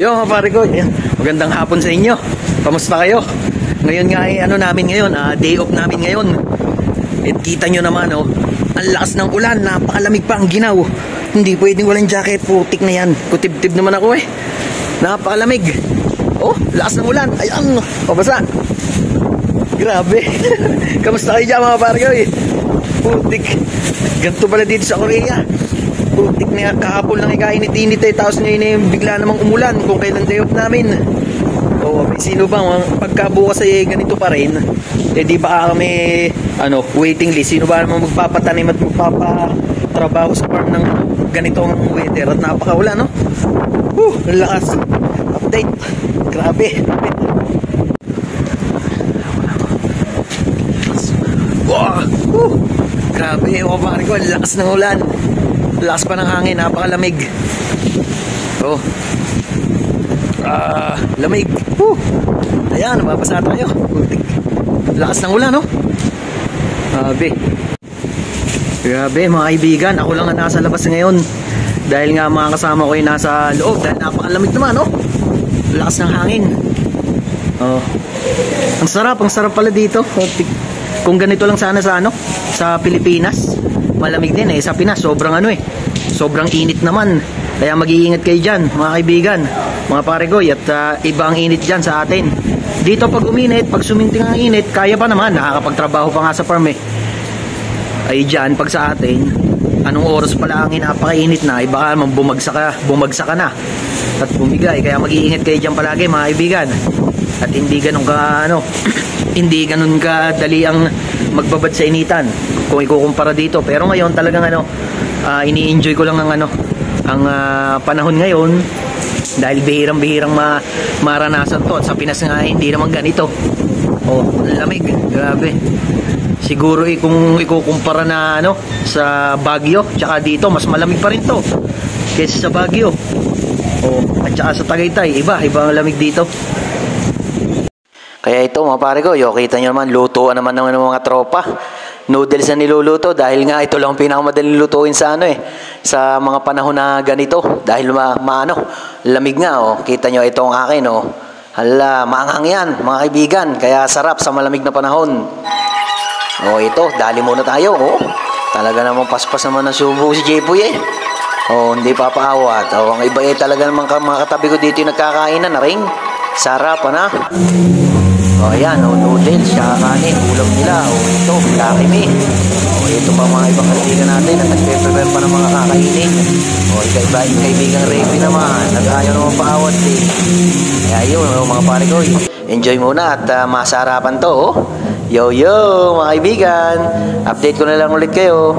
Yo mga pare ko, magandang hapon sa inyo. Kamusta kayo? Ngayon nga ay namin ngayon, day off namin ngayon. At kita nyo naman ang lakas ng ulan, napakalamig pa ang ginaw. Hindi pwedeng walang jacket, putik na yan. Kutib-tib naman ako napakalamig. Lakas ng ulan, ayan, pabasa. Grabe. Kamusta kayo dyan mga pare ko Putik. Ganito pala dito sa Korea. Putik na kahapon lang ikainit-init tapos ngayon bigla namang umulan kung kailan day off namin. Sino bang pagkabukas ay ganito pa rin? Di ba kami waiting list? Sino ba namang magpapatanim at magpapatrabaho sa farm ng ganitong weather at napakaulan, no? Ang lakas. Update. Grabe. Grabe, pare ko, ang lakas ng ulan. Lakas pa ng hangin, napakalamig. Lamig. Ayan, nababasa tayo. Lakas ng ulan, no? Grabe mga kaibigan, ako lang ang nasa labas ngayon. Dahil nga mga kasama ko ay nasa loob. Dahil napakalamig naman, no? Lakas ng hangin. Ang sarap pala dito. Kung ganito lang sana sa Pilipinas, malamig din sa Pinas sobrang sobrang init naman. Kaya mag-iingat kayo dyan mga kaibigan, mga paregoy, at iba ang init dyan sa atin. Dito pag uminit, pag suminting ang init, kaya pa naman, nakakapagtrabaho pa nga sa farm ay dyan pag sa atin, anong oras pala ang napakainit na, baka bumagsak ka na at bumigay. Kaya mag-iingat kayo dyan palagi mga kaibigan. At hindi ganun ka hindi ganun ka dali ang magbabad sa initan kung ikukumpara dito. Pero ngayon talagang ini-enjoy ko lang ang panahon ngayon dahil bihirang-bihirang maranasan to. At sa Pinas nga hindi naman ganito. Lamig, grabe. Siguro kung ikukumpara na sa Baguio tsaka dito, mas malamig pa rin to kaysa sa Baguio. At saka sa Tagaytay, iba ang lamig dito. Kaya ito mga pare ko, kita nyo naman, lutuan naman ng mga tropa. Noodles na niluluto dahil nga ito lang pinakamadaling lutuin sa sa mga panahon na ganito. Dahil lamig nga Kita nyo ito ang akin Hala, maanghang yan mga kaibigan. Kaya sarap sa malamig na panahon. Ito, dali muna tayo Talaga namang paspas naman ang subo si Jepoy hindi papaawat. Ang iba talaga namang mga katabi ko dito yung nagkakainan na rin. Sarap ayan, noodles, tsaka kanin, ulam nila. Ito, Lucky Me. Ito pa mga ibang kaibigan natin na nagpe-prepare pa ng mga kakainin. Yung kaibigang Remy naman, nag-ayaw naman paawat Kaya yun, mga pare ko, enjoy muna at masarapan to Yo, mga kaibigan, update ko na lang ulit kayo.